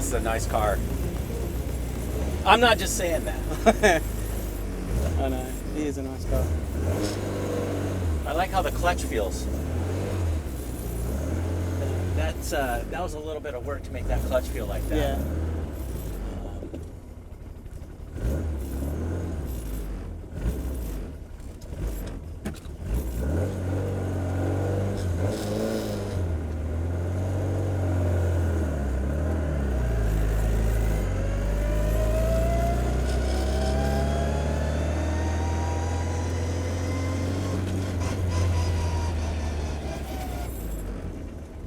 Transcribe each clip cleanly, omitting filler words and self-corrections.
this is a nice car. I'm not just saying that. I know, he is a nice car. I like how the clutch feels. That was a little bit of work to make that clutch feel like that. Yeah.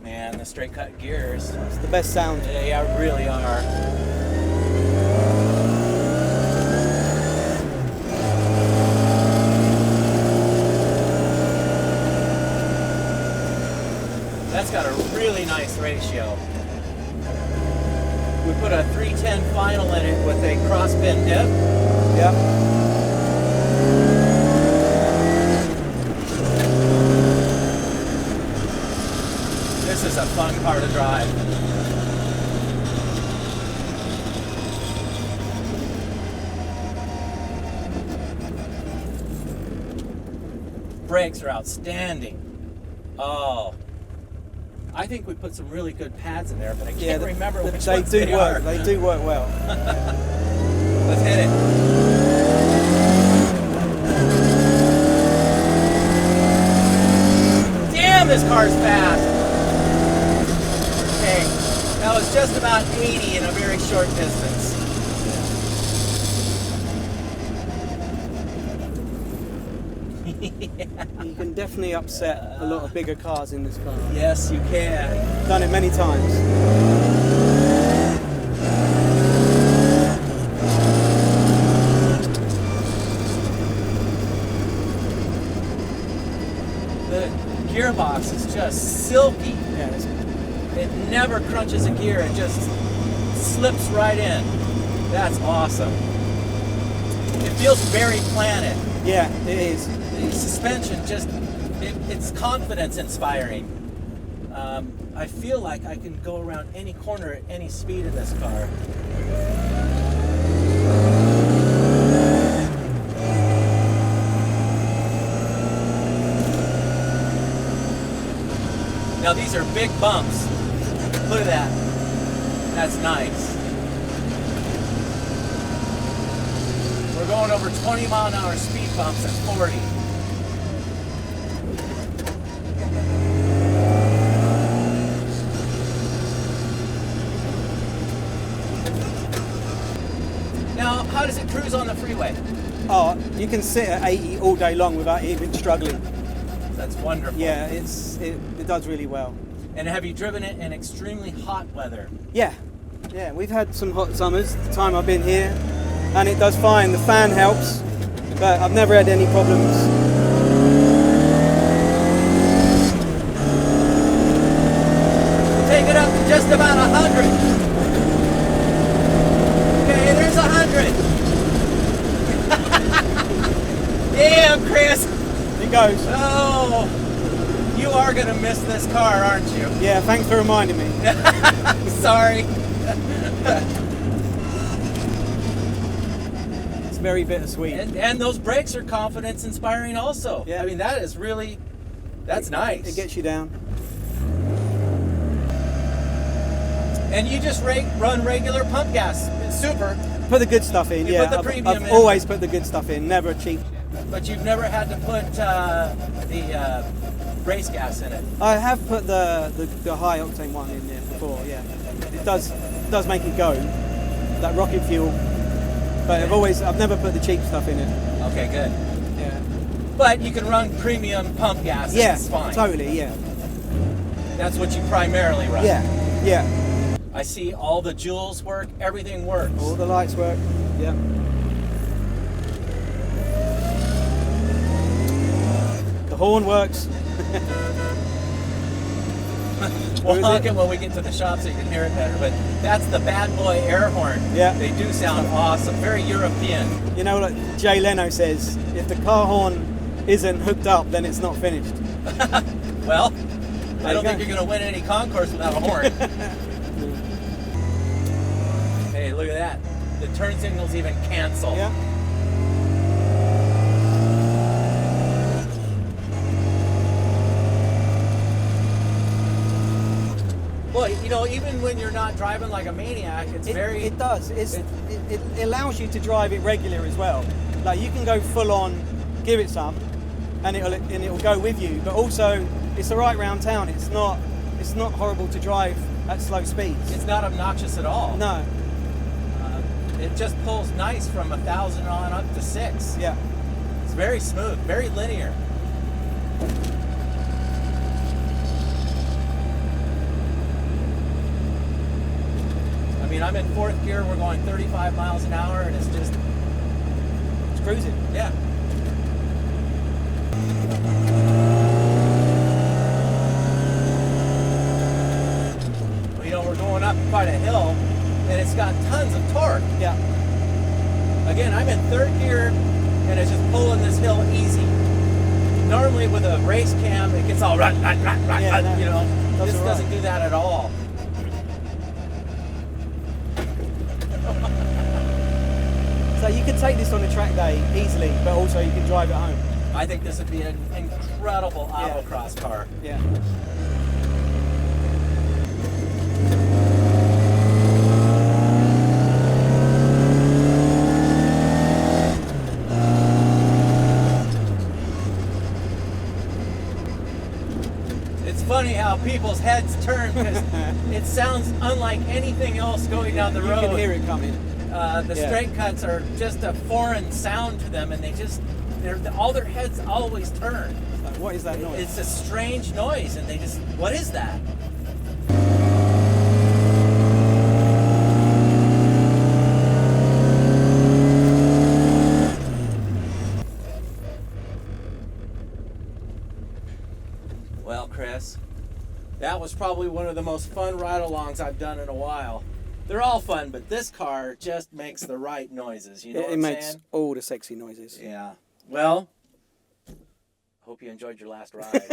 Man, the straight cut gears. It's the best sound. They really are. That's got a really nice ratio. We put a 310 final in it with a cross pin dip. Yep. This is a fun car to drive. Brakes are outstanding. Oh, I think we put some really good pads in there, but I can't remember which ones they are. They do work well. Let's hit it. Damn, this car's fast. Okay, that was just about 80 in a very short distance. Yeah. You can definitely upset a lot of bigger cars in this car. Yes, you can. Done it many times. The gearbox is just silky. Yeah, It never crunches a gear, it just slips right in. That's awesome. It feels very planted. yeah, it is. The suspension just, it's confidence inspiring. I feel like I can go around any corner at any speed in this car. Now these are big bumps. Look at that. That's nice. We're going over 20 mile an hour speed bumps at 40. Now, how does it cruise on the freeway? Oh, you can sit at 80 all day long without even struggling. That's wonderful. Yeah, it does really well. And have you driven it in extremely hot weather? Yeah, we've had some hot summers the time I've been here, and it does fine. The fan helps, but I've never had any problems. Take it up to just about 100. Okay, there's 100. Damn, Chris. It goes. Oh, you are going to miss this car, aren't you? Yeah, thanks for reminding me. Sorry. It's very bittersweet. And those brakes are confidence inspiring also. Yeah. I mean, that is really, that's nice. It gets you down. And you just run regular pump gas. It's super. Put the good stuff in, You yeah. put the premium I've in. always put the good stuff in, never cheap. But you've never had to put the race gas in it. I have put the high octane one in there before, yeah. It does make it go, that rocket fuel. But I've never put the cheap stuff in it. Okay, good. Yeah. But you can run premium pump gas. Yeah, It's fine. totally, yeah. That's what you primarily run. Yeah. I see all the jewels work. Everything works. All the lights work, yeah. The horn works. We'll honk it when we get to the shop so you can hear it better. But that's the bad boy air horn. Yeah. They do sound awesome. Very European. You know, like Jay Leno says, if the car horn isn't hooked up, then it's not finished. Well, I you don't think go. you're going to win any concourse without a horn. Hey, look at that. The turn signals even cancel. Yeah. Well, you know, even when you're not driving like a maniac, It does. It allows you to drive it regular as well. Like you can go full on, give it some, and it'll go with you. But also, it's alright round town. It's not horrible to drive at slow speeds. It's not obnoxious at all. No. It just pulls nice from 1,000 on up to 6. Yeah. It's very smooth, very linear. I mean, I'm in 4th gear, we're going 35 miles an hour, and it's cruising. Yeah. Well, you know, we're going up quite a hill, and it's got tons of torque. Yeah. Again, I'm in 3rd gear, and it's just pulling this hill easy. Normally with a race cam, it gets all you know. This doesn't do that at all. So you can take this on a track day easily, but also you can drive it home. I think this would be an incredible autocross car. Yeah. It's funny how people's heads turn because it sounds unlike anything else going down the road. You can hear it coming. The straight cuts are just a foreign sound to them, and all their heads always turn. Like, what is that noise? It's a strange noise, and what is that? Well, Chris, that was probably one of the most fun ride-alongs I've done in a while. They're all fun, but this car just makes the right noises. You know what I'm saying? It makes all the sexy noises. Yeah. Well, hope you enjoyed your last ride.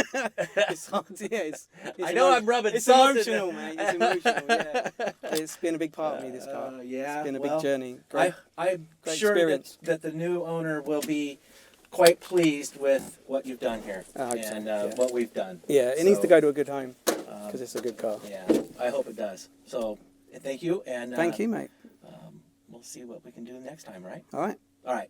I know I'm rubbing salt. It's emotional, mate. It's emotional, yeah. It's been a big part of me, this car. Yeah. It's been a big journey. I'm sure that the new owner will be quite pleased with what you've done here and what we've done. Yeah, it needs to go to a good home because it's a good car. Yeah, I hope it does. So, thank you. And thank you, mate. We'll see what we can do next time, right? All right. All right.